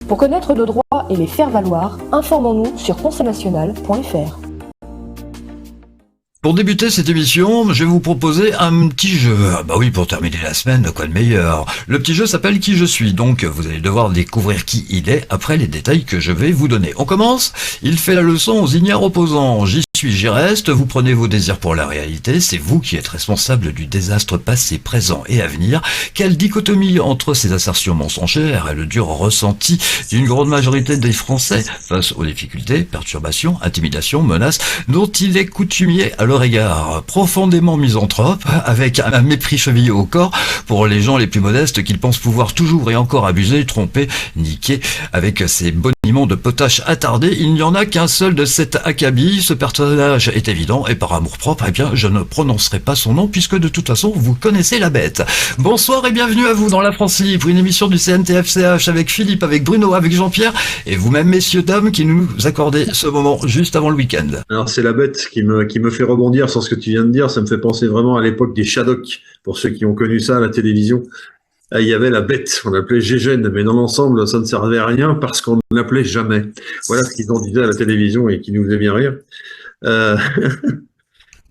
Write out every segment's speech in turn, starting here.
Pour connaître nos droits et les faire valoir, informons-nous sur consomnational.fr. Pour débuter cette émission, je vais vous proposer un petit jeu. Bah oui, pour terminer la semaine, quoi de meilleur. Le petit jeu s'appelle Qui je suis, donc vous allez devoir découvrir qui il est après les détails que je vais vous donner. On commence. Il fait la leçon aux ignares opposants. J'y suis, j'y reste. Vous prenez vos désirs pour la réalité. C'est vous qui êtes responsable du désastre passé, présent et à venir. Quelle dichotomie entre ces assertions mensongères et le dur ressenti d'une grande majorité des Français face aux difficultés, perturbations, intimidations, menaces dont il est coutumier à leur égard, profondément misanthrope, avec un mépris chevillé au corps pour les gens les plus modestes qu'ils pensent pouvoir toujours et encore abuser, tromper, niquer, avec ses boniments de potache attardés. Il n'y en a qu'un seul de cet acabit. Ce personnage est évident et par amour-propre, eh bien, je ne prononcerai pas son nom puisque de toute façon, vous connaissez la bête. Bonsoir et bienvenue à vous dans La France Libre, une émission du CNTFCH avec Philippe, avec Bruno, avec Jean-Pierre et vous-même, messieurs, dames, qui nous accordez ce moment juste avant le week-end. Alors, c'est la bête qui me fait rebondir sur ce que tu viens de dire. Ça me fait penser vraiment à l'époque des Shadocks, pour ceux qui ont connu ça à la télévision. Il y avait la bête, on l'appelait Gégène, mais dans l'ensemble, ça ne servait à rien parce qu'on ne l'appelait jamais. Voilà ce qu'ils en disaient à la télévision et qui nous faisait bien rire.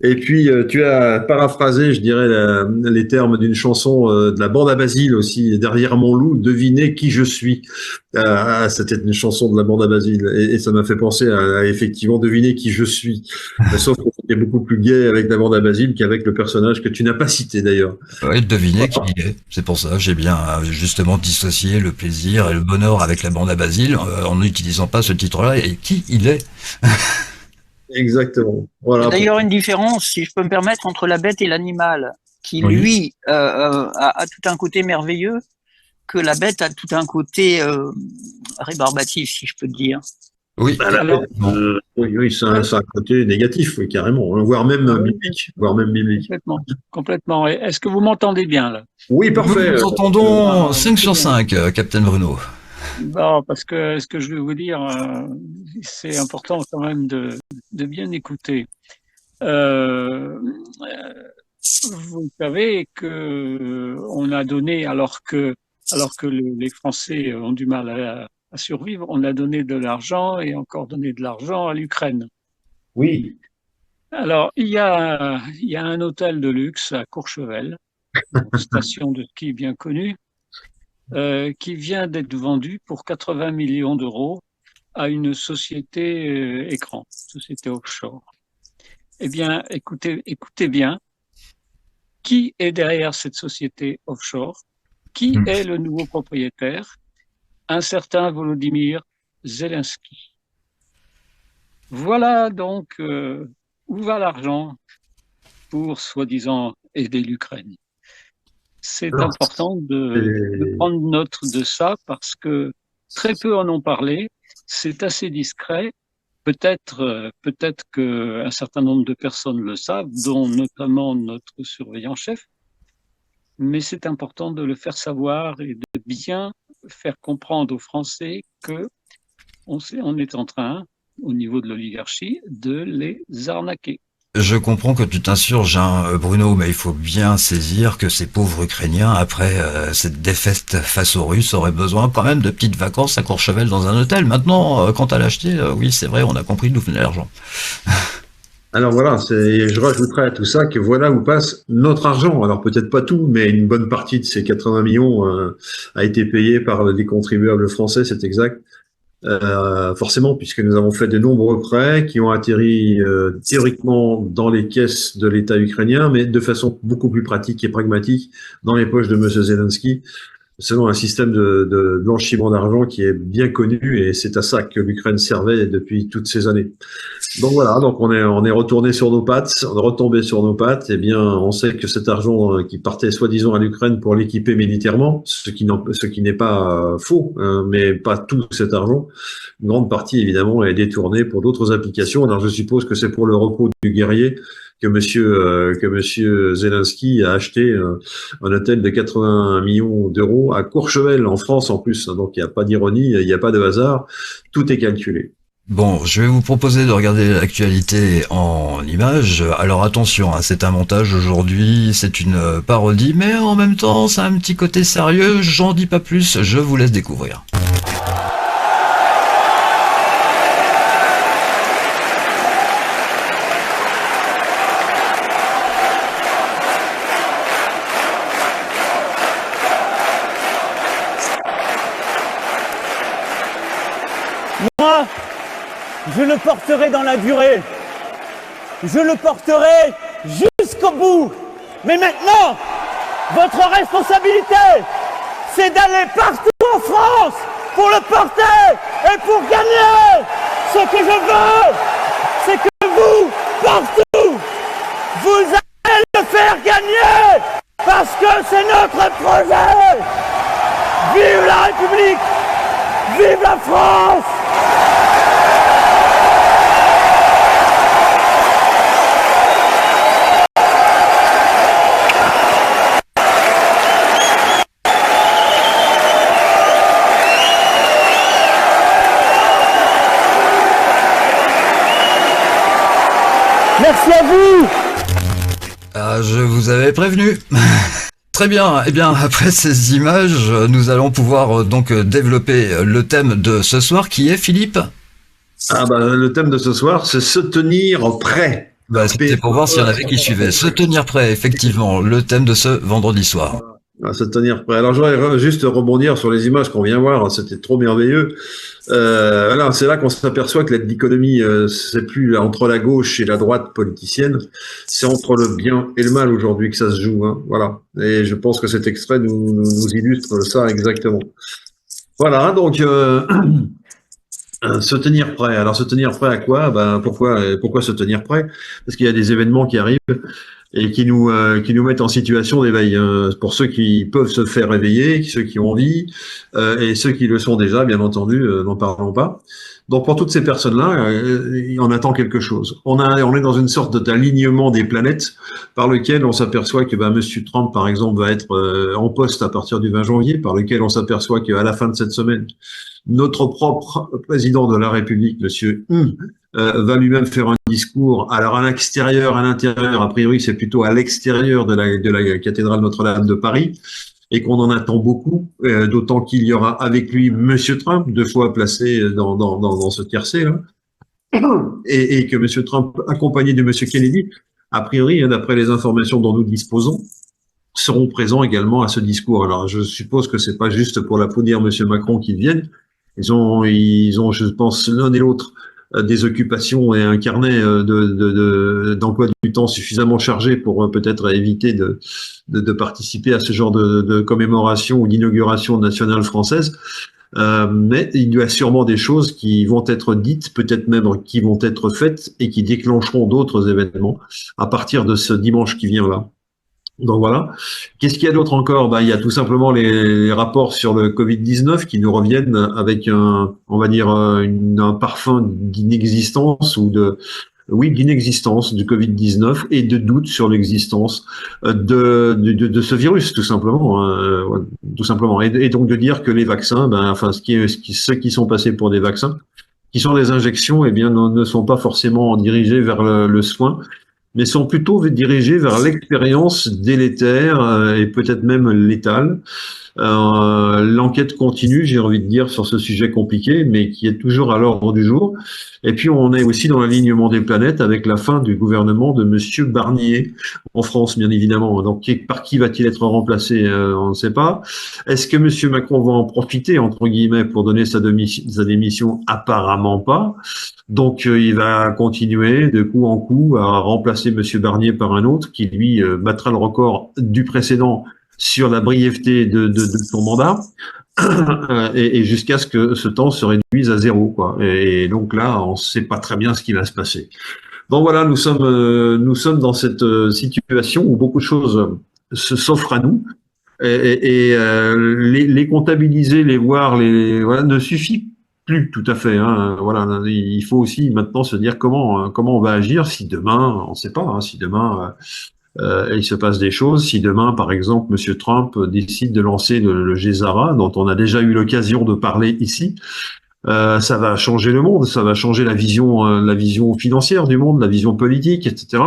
Et puis, tu as paraphrasé, je dirais, les termes d'une chanson de la bande à Basile aussi, Derrière mon loup, devinez qui je suis. C'était une chanson de la bande à Basile. Et ça m'a fait penser à effectivement deviner qui je suis. Sauf que c'était beaucoup plus gai avec la bande à Basile qu'avec le personnage que tu n'as pas cité d'ailleurs. Oui, deviner qui il est. C'est pour ça, j'ai bien justement dissocié le plaisir et le bonheur avec la bande à Basile en n'utilisant pas ce titre-là et qui il est. Exactement. Voilà. Il y a d'ailleurs une différence, si je peux me permettre, entre la bête et l'animal, qui lui a tout un côté merveilleux, que la bête a tout un côté rébarbatif, si je peux te dire. Oui, oui, c'est un côté négatif, oui, carrément, voire même biblique, Complètement. Est-ce que vous m'entendez bien là? Oui, parfait. Nous vous entendons 5 sur 5, Captain Bruno. Bon, parce que ce que je vais vous dire, c'est important quand même de bien écouter. Vous savez que on a donné, alors que les Français ont du mal à survivre, on a donné de l'argent et encore donné de l'argent à l'Ukraine. Oui. Alors, il y a un hôtel de luxe à Courchevel, une station de ski bien connue, qui vient d'être vendu pour 80 millions d'euros à une société écran, société offshore. Eh bien, écoutez bien, qui est derrière cette société offshore? Qui est le nouveau propriétaire? Un certain Volodymyr Zelensky. Voilà donc où va l'argent pour soi-disant aider l'Ukraine. C'est important de prendre note de ça parce que très peu en ont parlé. C'est assez discret. Peut-être qu'un certain nombre de personnes le savent, dont notamment notre surveillant-chef. Mais c'est important de le faire savoir et de bien faire comprendre aux Français que on est en train, au niveau de l'oligarchie, de les arnaquer. Je comprends que tu t'insurges, Bruno, mais il faut bien saisir que ces pauvres Ukrainiens, après cette défaite face aux Russes, auraient besoin quand même de petites vacances à Courchevel dans un hôtel. Maintenant, quand à l'acheter, oui, c'est vrai, on a compris d'où venait l'argent. Alors voilà, je rajouterais à tout ça que voilà où passe notre argent. Alors peut-être pas tout, mais une bonne partie de ces 80 millions a été payée par les contribuables français, c'est exact. Forcément, puisque nous avons fait de nombreux prêts qui ont atterri théoriquement dans les caisses de l'État ukrainien, mais de façon beaucoup plus pratique et pragmatique dans les poches de M. Zelensky, selon un système de blanchiment d'argent qui est bien connu, et c'est à ça que l'Ukraine servait depuis toutes ces années. Donc voilà, donc on est retourné sur nos pattes, on est retombé sur nos pattes. Eh bien, on sait que cet argent qui partait soi-disant à l'Ukraine pour l'équiper militairement, ce qui n'est pas faux, mais pas tout cet argent. Une grande partie évidemment est détournée pour d'autres applications. Alors je suppose que c'est pour le repos du guerrier que monsieur Zelensky a acheté un hôtel de 80 millions d'euros à Courchevel, en France en plus. Donc il n'y a pas d'ironie, il n'y a pas de hasard, tout est calculé. Bon, je vais vous proposer de regarder l'actualité en images. Alors attention, c'est un montage aujourd'hui, c'est une parodie, mais en même temps, ça a un petit côté sérieux. J'en dis pas plus, je vous laisse découvrir. combat, je le porterai dans la durée. Je le porterai jusqu'au bout. Mais maintenant, votre responsabilité, c'est d'aller partout en France pour le porter et pour gagner. Ce que je veux, c'est que vous, partout, vous allez le faire gagner parce que c'est notre projet. Vive la République! Vive la France! Merci à vous! Ah, je vous avais prévenu. Très bien. Eh bien, après ces images, nous allons pouvoir donc développer le thème de ce soir qui est, Philippe? Ah bah, le thème de ce soir, c'est se tenir prêt. Bah, c'était pour voir s'il y en avait qui suivaient. Se tenir prêt, effectivement, le thème de ce vendredi soir. À se tenir prêt. Alors, je voudrais juste rebondir sur les images qu'on vient voir. C'était trop merveilleux. Voilà, c'est là qu'on s'aperçoit que la dichotomie, c'est plus entre la gauche et la droite politicienne, c'est entre le bien et le mal aujourd'hui que ça se joue. Hein. Voilà. Et je pense que cet extrait nous illustre ça exactement. Voilà, donc se tenir prêt. Alors, se tenir prêt à quoi? Ben, pourquoi se tenir prêt? Parce qu'il y a des événements qui arrivent et qui nous mettent en situation d'éveil. Pour ceux qui peuvent se faire réveiller, ceux qui ont envie, et ceux qui le sont déjà, bien entendu, n'en parlons pas. Donc pour toutes ces personnes-là, on attend quelque chose. On est dans une sorte d'alignement des planètes par lequel on s'aperçoit que Monsieur Trump, par exemple, va être en poste à partir du 20 janvier, par lequel on s'aperçoit qu'à la fin de cette semaine, notre propre président de la République, Monsieur va lui-même faire un discours. Alors à l'extérieur, à l'intérieur, a priori c'est plutôt à l'extérieur de la cathédrale Notre-Dame de Paris, et qu'on en attend beaucoup, d'autant qu'il y aura avec lui Monsieur Trump, 2 fois placé dans ce tiercé là, et que Monsieur Trump, accompagné de Monsieur Kennedy, a priori, d'après les informations dont nous disposons, seront présents également à ce discours. Alors je suppose que c'est pas juste pour l'applaudir Monsieur Macron qu'ils viennent. Ils ont, je pense, l'un et l'autre des occupations et un carnet d'emploi du temps suffisamment chargé pour peut-être éviter de participer à ce genre de commémoration ou d'inauguration nationale française. Mais il y a sûrement des choses qui vont être dites, peut-être même qui vont être faites et qui déclencheront d'autres événements à partir de ce dimanche qui vient là. Donc voilà. Qu'est-ce qu'il y a d'autre encore? Il y a tout simplement les rapports sur le Covid-19 qui nous reviennent avec un parfum d'inexistence d'inexistence du Covid-19 et de doute sur l'existence de ce virus, tout simplement, hein, tout simplement. Et donc de dire que les vaccins, ceux qui sont passés pour des vaccins, qui sont des injections, eh bien, ne sont pas forcément dirigés vers le soin, mais sont plutôt dirigés vers l'expérience délétère et peut-être même létale. L'enquête continue, j'ai envie de dire, sur ce sujet compliqué, mais qui est toujours à l'ordre du jour. Et puis, on est aussi dans l'alignement des planètes avec la fin du gouvernement de Monsieur Barnier en France, bien évidemment. Donc, par qui va-t-il être remplacé? On ne sait pas. Est-ce que Monsieur Macron va en profiter, entre guillemets, pour donner sa démission? Apparemment pas. Donc, il va continuer de coup en coup à remplacer Monsieur Barnier par un autre qui, lui, battra le record du précédent sur la brièveté de son mandat, et jusqu'à ce que ce temps se réduise à 0, quoi. Et donc là, on ne sait pas très bien ce qui va se passer. Donc voilà, nous sommes dans cette situation où beaucoup de choses s'offrent à nous, et les comptabiliser, les voir, voilà, ne suffit plus tout à fait. Hein. Voilà, il faut aussi maintenant se dire comment on va agir si demain, on ne sait pas, hein, si demain il se passe des choses. Si demain, par exemple, Monsieur Trump décide de lancer le GESARA, dont on a déjà eu l'occasion de parler ici, ça va changer le monde, ça va changer la vision financière du monde, la vision politique, etc.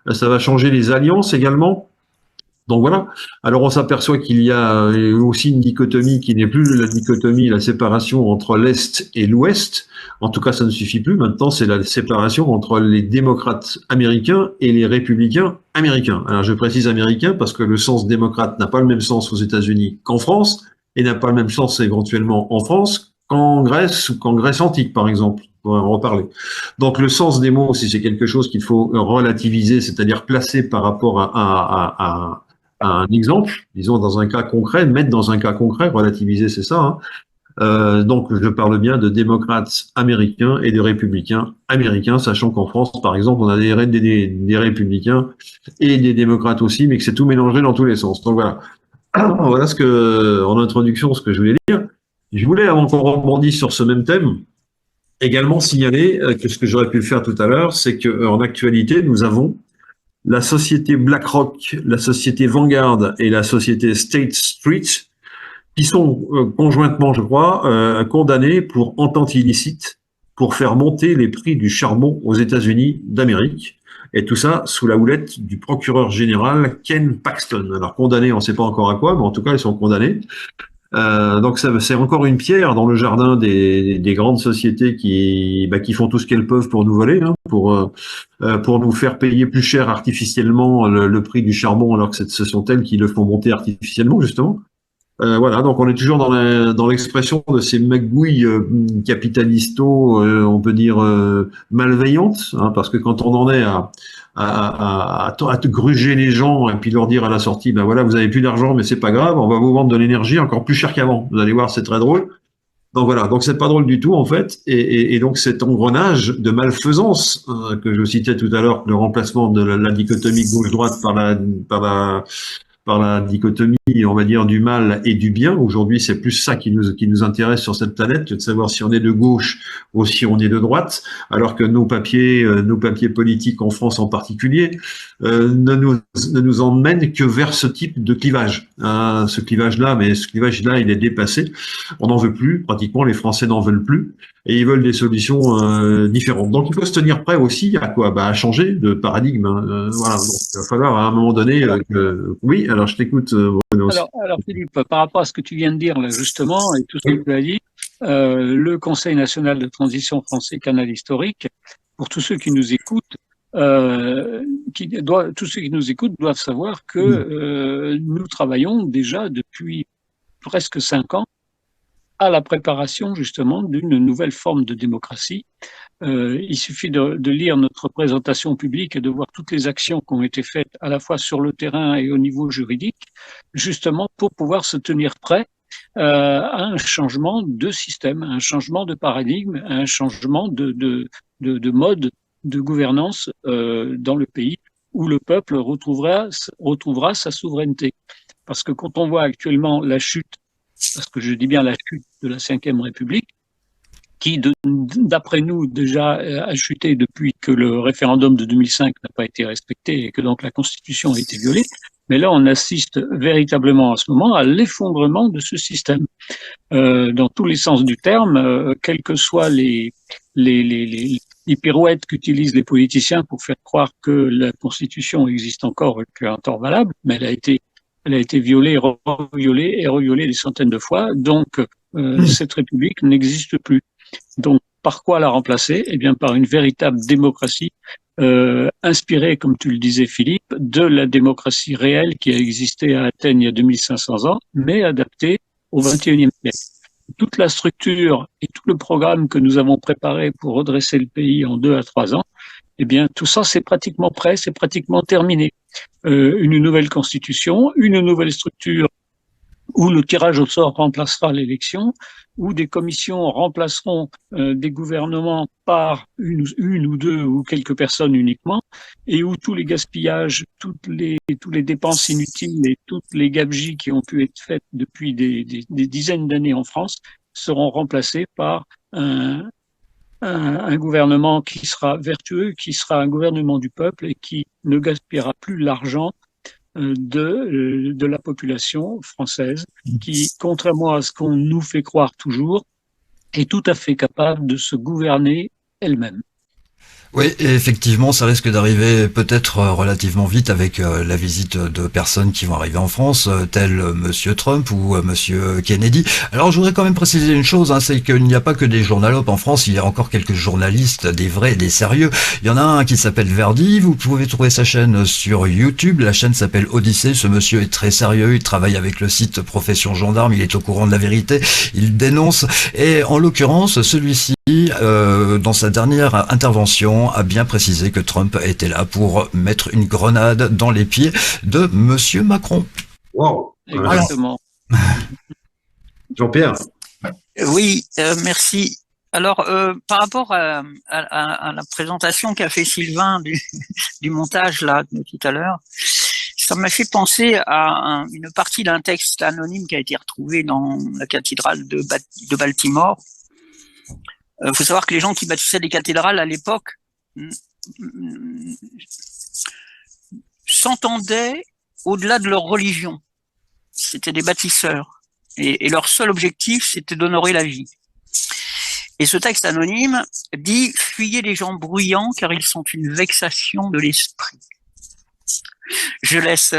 Ça va changer les alliances également. Donc voilà. Alors on s'aperçoit qu'il y a aussi une dichotomie qui n'est plus la dichotomie, la séparation entre l'Est et l'Ouest. En tout cas, ça ne suffit plus. Maintenant, c'est la séparation entre les démocrates américains et les républicains américains. Alors je précise américains parce que le sens démocrate n'a pas le même sens aux États-Unis qu'en France et n'a pas le même sens éventuellement en France qu'en Grèce ou qu'en Grèce antique, par exemple. On va en reparler. Donc le sens des mots, si c'est quelque chose qu'il faut relativiser, c'est-à-dire placer par rapport à un exemple, disons dans un cas concret, mettre dans un cas concret, relativiser, c'est ça. Hein. Donc je parle bien de démocrates américains et de républicains américains, sachant qu'en France, par exemple, on a des républicains et des démocrates aussi, mais que c'est tout mélangé dans tous les sens. Donc voilà. Voilà ce que, en introduction, ce que je voulais dire. Je voulais, avant qu'on rebondisse sur ce même thème, également signaler que ce que j'aurais pu le faire tout à l'heure, c'est qu'en actualité, nous avons la société BlackRock, la société Vanguard et la société State Street qui sont conjointement, je crois, condamnés pour entente illicite pour faire monter les prix du charbon aux États-Unis d'Amérique. Et tout ça sous la houlette du procureur général Ken Paxton. Alors condamnés, on ne sait pas encore à quoi, mais en tout cas, ils sont condamnés. Donc c'est encore une pierre dans le jardin des grandes sociétés qui font tout ce qu'elles peuvent pour nous voler, hein, pour nous faire payer plus cher artificiellement le prix du charbon, alors que ce sont elles qui le font monter artificiellement, justement. Voilà, donc on est toujours dans l'expression de ces magouilles capitalisto, on peut dire malveillantes, hein, parce que quand on en est à te gruger les gens et puis leur dire à la sortie, ben voilà, vous avez plus d'argent, mais c'est pas grave, on va vous vendre de l'énergie encore plus cher qu'avant. Vous allez voir, c'est très drôle. Donc voilà, donc c'est pas drôle du tout en fait, et donc cet engrenage de malfaisance que je citais tout à l'heure, le remplacement de la dichotomie gauche-droite par la dichotomie, on va dire, du mal et du bien. Aujourd'hui, c'est plus ça qui nous intéresse sur cette planète, que de savoir si on est de gauche ou si on est de droite, alors que nos papiers politiques en France en particulier, ne nous emmènent que vers ce type de clivage. Ce clivage-là, il est dépassé. On n'en veut plus, pratiquement, les Français n'en veulent plus, et ils veulent des solutions différentes. Donc, il faut se tenir prêt aussi à quoi? À changer de paradigme. Hein. Voilà. Donc, il va falloir à un moment donné oui. Alors, je t'écoute, Bruno. Alors, Philippe, par rapport à ce que tu viens de dire là, justement, et tout ce que tu as dit, le Conseil national de transition français canal historique, pour tous ceux qui nous écoutent, tous ceux qui nous écoutent doivent savoir que nous travaillons déjà depuis presque 5 ans à la préparation justement d'une nouvelle forme de démocratie. Il suffit de lire notre présentation publique et de voir toutes les actions qui ont été faites à la fois sur le terrain et au niveau juridique, justement pour pouvoir se tenir prêt à un changement de système, à un changement de paradigme, à un changement de mode de gouvernance dans le pays où le peuple retrouvera sa souveraineté. Parce que quand on voit actuellement la chute, parce que je dis bien la chute de la Ve République, qui, d'après nous, déjà a chuté depuis que le référendum de 2005 n'a pas été respecté et que donc la Constitution a été violée. Mais là, on assiste véritablement en ce moment à l'effondrement de ce système, dans tous les sens du terme, quelles que soient les pirouettes qu'utilisent les politiciens pour faire croire que la Constitution existe encore et qu'un temps valable, mais elle a été violée, reviolée et reviolée des centaines de fois. Donc, cette République n'existe plus. Donc, par quoi la remplacer? Eh bien, par une véritable démocratie inspirée, comme tu le disais, Philippe, de la démocratie réelle qui a existé à Athènes il y a 2500 ans, mais adaptée au XXIe siècle. Toute la structure et tout le programme que nous avons préparé pour redresser le pays en 2 à 3 ans, eh bien, tout ça, c'est pratiquement prêt, c'est pratiquement terminé. Une nouvelle constitution, une nouvelle structure où le tirage au sort remplacera l'élection, où des commissions remplaceront des gouvernements par une ou deux ou quelques personnes uniquement, et où tous les gaspillages, tous les dépenses inutiles et toutes les gabegies qui ont pu être faites depuis des dizaines d'années en France seront remplacés par un gouvernement qui sera vertueux, qui sera un gouvernement du peuple et qui ne gaspillera plus l'argent de la population française, qui, contrairement à ce qu'on nous fait croire toujours, est tout à fait capable de se gouverner elle-même. Oui, et effectivement, ça risque d'arriver peut-être relativement vite avec la visite de personnes qui vont arriver en France, tels Monsieur Trump ou Monsieur Kennedy. Alors, je voudrais quand même préciser une chose, hein, c'est qu'il n'y a pas que des journalopes en France, il y a encore quelques journalistes, des vrais et des sérieux. Il y en a un qui s'appelle Verdi, vous pouvez trouver sa chaîne sur YouTube, la chaîne s'appelle Odyssée, ce monsieur est très sérieux, il travaille avec le site Profession Gendarme, il est au courant de la vérité, il dénonce, et en l'occurrence, celui-ci, dans sa dernière intervention, a bien précisé que Trump était là pour mettre une grenade dans les pieds de Monsieur Macron. Wow. Exactement. Jean-Pierre. Oui, merci. Alors, par rapport à la présentation qu'a fait Sylvain du montage là de tout à l'heure, ça m'a fait penser à une partie d'un texte anonyme qui a été retrouvé dans la cathédrale de Baltimore. Faut savoir que les gens qui bâtissaient des cathédrales à l'époque s'entendaient au-delà de leur religion. C'était des bâtisseurs. Et leur seul objectif, c'était d'honorer la vie. Et ce texte anonyme dit « Fuyez les gens bruyants, car ils sont une vexation de l'esprit ». Je laisse,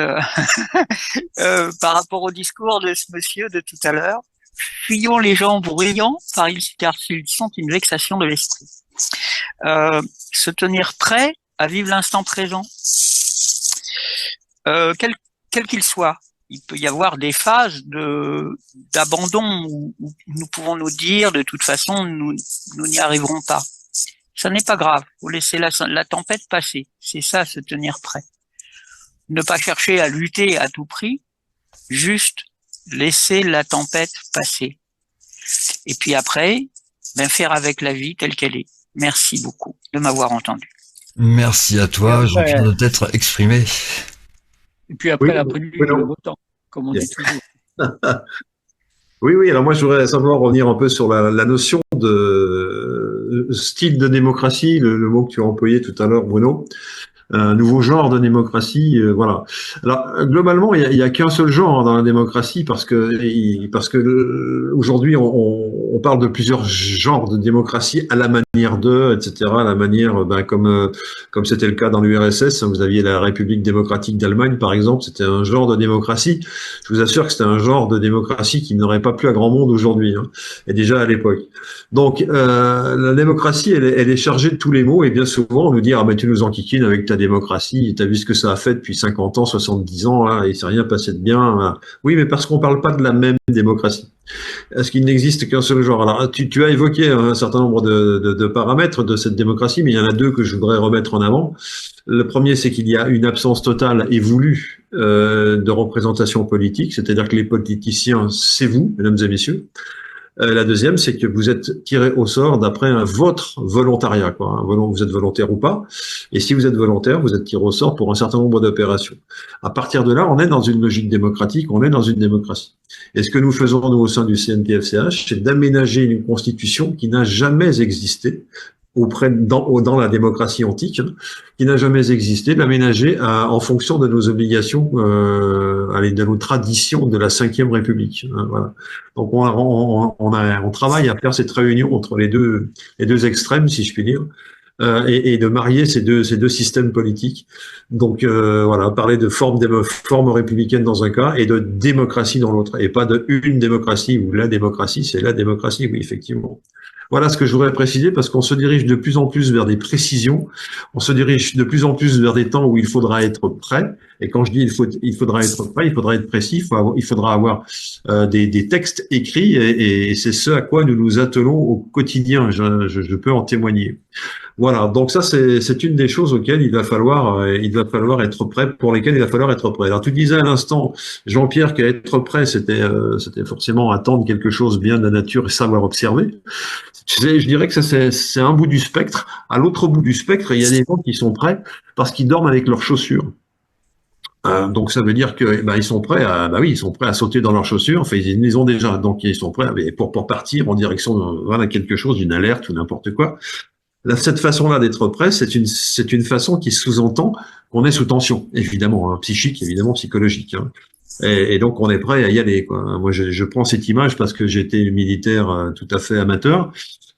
par rapport au discours de ce monsieur de tout à l'heure, fuyons les gens bruyants, car ils sont une vexation de l'esprit. Se tenir prêt à vivre l'instant présent, quel qu'il soit. Il peut y avoir des phases d'abandon où nous pouvons nous dire de toute façon nous n'y arriverons pas. Ça n'est pas grave. Faut laisser la tempête passer. C'est ça, se tenir prêt. Ne pas chercher à lutter à tout prix, juste laisser la tempête passer. Et puis après, faire avec la vie telle qu'elle est. Merci beaucoup de m'avoir entendu. Merci à toi, Jean-Pierre, de t'être exprimé. Et puis après, la prélude, le beau temps, comme on dit toujours. Oui, alors moi je voudrais simplement revenir un peu sur la notion de style de démocratie, le mot que tu as employé tout à l'heure, Bruno. Un nouveau genre de démocratie, voilà. Alors globalement, il y a qu'un seul genre dans la démocratie parce que aujourd'hui on parle de plusieurs genres de démocratie à la manière de, etc. À la manière, comme c'était le cas dans l'URSS, vous aviez la République démocratique d'Allemagne par exemple, c'était un genre de démocratie. Je vous assure que c'était un genre de démocratie qui n'aurait pas plu à grand monde aujourd'hui, hein, et déjà à l'époque. Donc la démocratie, elle est chargée de tous les maux et bien souvent on nous dit tu nous enquiquines avec ta démocratie, t'as vu ce que ça a fait depuis 50 ans, 70 ans, là, il s'est rien passé de bien. Là. Oui, mais parce qu'on parle pas de la même démocratie. Est-ce qu'il n'existe qu'un seul genre? Alors, tu as évoqué un certain nombre de paramètres de cette démocratie, mais il y en a deux que je voudrais remettre en avant. Le premier, c'est qu'il y a une absence totale et voulue de représentation politique, c'est-à-dire que les politiciens, c'est vous, mesdames et messieurs. La deuxième, c'est que vous êtes tiré au sort d'après votre volontariat, quoi. Vous êtes volontaire ou pas. Et si vous êtes volontaire, vous êtes tiré au sort pour un certain nombre d'opérations. À partir de là, on est dans une logique démocratique, on est dans une démocratie. Et ce que nous faisons, nous, au sein du CNTFCH, c'est d'aménager une constitution qui n'a jamais existé dans la démocratie antique, hein, qui n'a jamais existé, l'aménager en fonction de nos obligations, de nos traditions de la Ve République. Hein, voilà. Donc on travaille à faire cette réunion entre les deux extrêmes, si je puis dire, et de marier ces deux systèmes politiques. Donc voilà, parler de forme républicaine dans un cas et de démocratie dans l'autre, et pas de une démocratie ou la démocratie, c'est la démocratie, oui, effectivement. Voilà ce que je voudrais préciser, parce qu'on se dirige de plus en plus vers des précisions, on se dirige de plus en plus vers des temps où il faudra être prêt, et quand je dis il faudra être prêt, il faudra être précis, il faudra avoir des textes écrits, et c'est ce à quoi nous nous attelons au quotidien, je peux en témoigner. Voilà, donc ça c'est une des choses auxquelles il va falloir être prêt, pour lesquelles il va falloir être prêt. Alors tu disais à l'instant, Jean-Pierre, qu'être prêt, c'était forcément attendre quelque chose bien de la nature et savoir observer. Je dirais que ça c'est un bout du spectre. À l'autre bout du spectre, il y a des gens qui sont prêts parce qu'ils dorment avec leurs chaussures. Donc ça veut dire que ils sont prêts ils sont prêts à sauter dans leurs chaussures. Enfin, ils les ont déjà, donc ils sont prêts pour partir en direction de quelque chose, d'une alerte ou n'importe quoi. Là, cette façon-là d'être prêt, c'est une façon qui sous-entend qu'on est sous tension, évidemment, hein, psychique, évidemment, psychologique. Hein. Et donc, on est prêt à y aller, quoi. Moi, je prends cette image parce que j'étais militaire tout à fait amateur.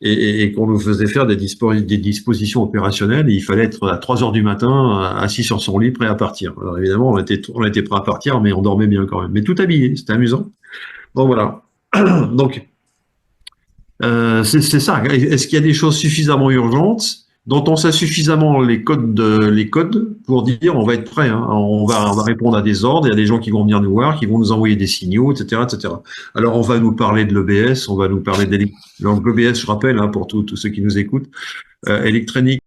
et qu'on nous faisait faire des dispositions opérationnelles. Et il fallait être à 3 heures du matin, assis sur son lit, prêt à partir. Alors évidemment, on était prêt à partir, mais on dormait bien quand même. Mais tout habillé, c'était amusant. Bon, voilà. Donc, c'est ça. Est-ce qu'il y a des choses suffisamment urgentes dont on sait suffisamment les codes pour dire on va être prêt, hein, on va répondre à des ordres, il y a des gens qui vont venir nous voir, qui vont nous envoyer des signaux, etc., etc. Alors on va nous parler de l'EBS, on va nous parler donc l'EBS, je rappelle, hein, pour tous ceux qui nous écoutent, Electronic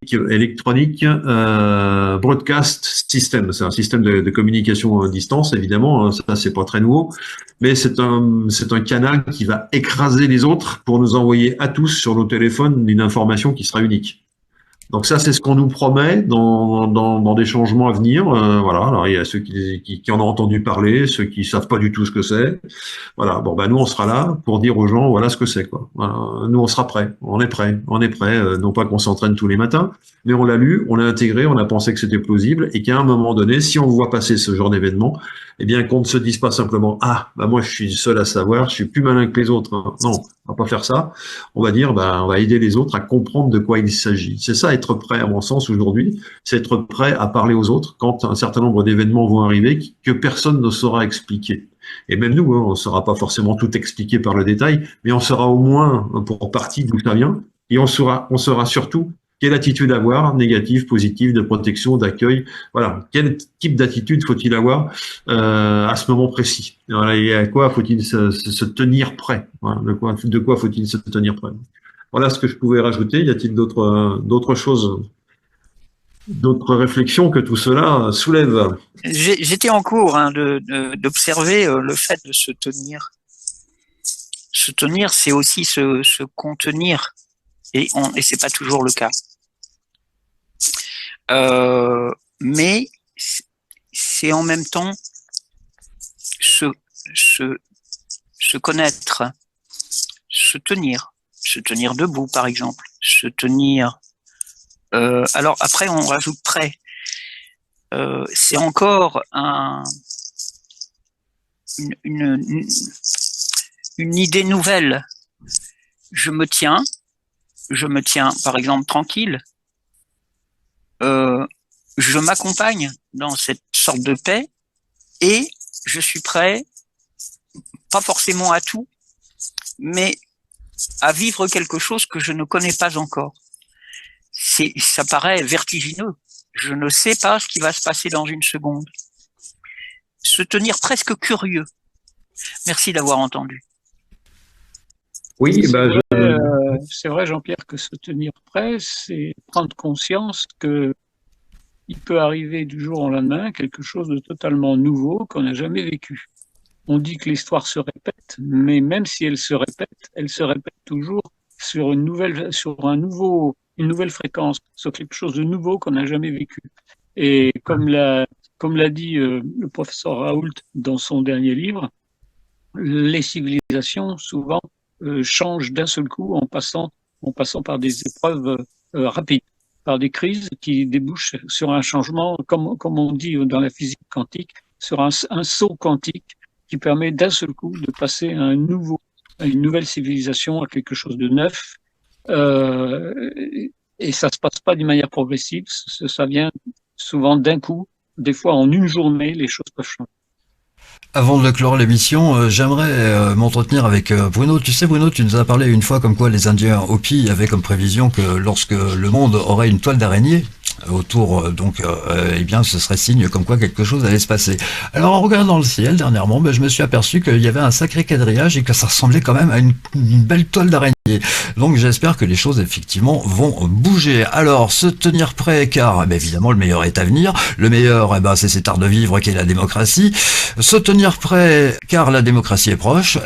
Broadcast System, c'est un système de communication à distance, évidemment, hein, ça c'est pas très nouveau, mais c'est un canal qui va écraser les autres pour nous envoyer à tous sur nos téléphones une information qui sera unique. Donc ça, c'est ce qu'on nous promet dans des changements à venir. Voilà. Alors il y a ceux qui en ont entendu parler, ceux qui savent pas du tout ce que c'est. Voilà. Bon, ben nous on sera là pour dire aux gens voilà ce que c'est, quoi. Voilà. Nous on sera prêts. On est prêts. Non pas qu'on s'entraîne tous les matins, mais on l'a lu, on l'a intégré, on a pensé que c'était plausible et qu'à un moment donné, si on voit passer ce genre d'événement, eh bien qu'on ne se dise pas simplement ah bah moi je suis seul à savoir, je suis plus malin que les autres. Hein. Non, on va pas faire ça. On va dire on va aider les autres à comprendre de quoi il s'agit. C'est ça être prêt à mon sens aujourd'hui, c'est être prêt à parler aux autres quand un certain nombre d'événements vont arriver que personne ne saura expliquer. Et même nous, hein, on ne saura pas forcément tout expliquer par le détail, mais on saura au moins pour partie d'où ça vient, et on saura surtout quelle attitude avoir, négative, positive, de protection, d'accueil. Voilà, quel type d'attitude faut-il avoir à ce moment précis. Voilà, et à quoi faut-il se tenir prêt. Voilà, de quoi faut-il se tenir prêt. Voilà ce que je pouvais rajouter. Y a-t-il d'autres choses, d'autres réflexions que tout cela soulève? J'étais en cours d'observer le fait de se tenir. Se tenir, c'est aussi se contenir, et c'est pas toujours le cas. Mais c'est en même temps se connaître, se tenir debout, par exemple, se tenir. Alors après, on rajoute prêt. C'est encore une idée nouvelle. Je me tiens, par exemple, tranquille. Je m'accompagne dans cette sorte de paix et je suis prêt, pas forcément à tout, mais à vivre quelque chose que je ne connais pas encore. Ça paraît vertigineux. Je ne sais pas ce qui va se passer dans une seconde. Se tenir presque curieux. Merci d'avoir entendu. Oui, c'est vrai, Jean-Pierre, que se tenir prêt, c'est prendre conscience que il peut arriver du jour au lendemain quelque chose de totalement nouveau qu'on n'a jamais vécu. On dit que l'histoire se répète, mais même si elle se répète toujours sur une nouvelle fréquence, sur quelque chose de nouveau qu'on n'a jamais vécu. Et comme l'a dit le professeur Raoult dans son dernier livre, les civilisations souvent changent d'un seul coup en passant par des épreuves rapides, par des crises qui débouchent sur un changement, comme on dit dans la physique quantique, sur un saut quantique qui permet d'un seul coup de passer à une nouvelle civilisation, à quelque chose de neuf. Et ça se passe pas d'une manière progressive, ça vient souvent d'un coup, des fois en une journée, les choses peuvent changer. Avant de clore l'émission, j'aimerais m'entretenir avec Bruno. Tu sais, Bruno, tu nous as parlé une fois comme quoi les Indiens Hopi avaient comme prévision que lorsque le monde aurait une toile d'araignée autour, eh bien, ce serait signe comme quoi quelque chose allait se passer. Alors, en regardant le ciel dernièrement, je me suis aperçu qu'il y avait un sacré quadrillage et que ça ressemblait quand même à une belle toile d'araignée. Donc, j'espère que les choses, effectivement, vont bouger. Alors, se tenir prêt, car, évidemment, le meilleur est à venir. Le meilleur, c'est cet art de vivre qu'est la démocratie. Se tenir prêt, car la démocratie est proche,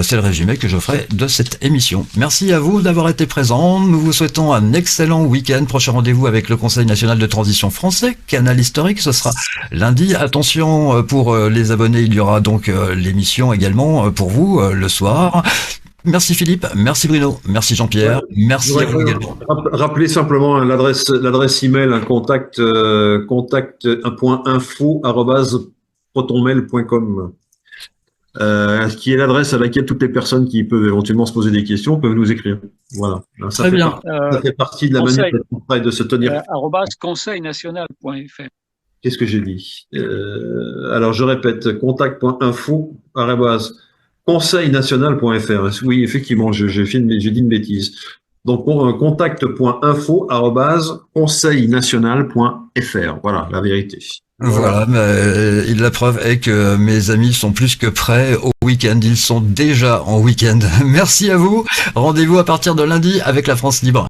c'est le résumé que je ferai de cette émission. Merci à vous d'avoir été présents. Nous vous souhaitons un excellent week-end. Prochain rendez-vous avec le Conseil national de transition français, Canal historique, ce sera lundi. Attention, pour les abonnés, il y aura donc l'émission également pour vous le soir. Merci Philippe, merci Bruno, merci Jean-Pierre, merci à vous également. Rappelez simplement l'adresse email, contact.info@protonmail.com. qui est l'adresse à laquelle toutes les personnes qui peuvent éventuellement se poser des questions peuvent nous écrire. Voilà. Ça Très fait bien. ça fait partie de la manière de se tenir. @conseilnational.fr. Qu'est-ce que j'ai dit? Alors, je répète, contact.info@conseilnational.fr. Oui, effectivement, j'ai dit une bêtise. Donc, contact.info@conseilnational.fr. Voilà, la vérité. Voilà, mais la preuve est que mes amis sont plus que prêts au week-end. Ils sont déjà en week-end. Merci à vous. Rendez-vous à partir de lundi avec la France Libre.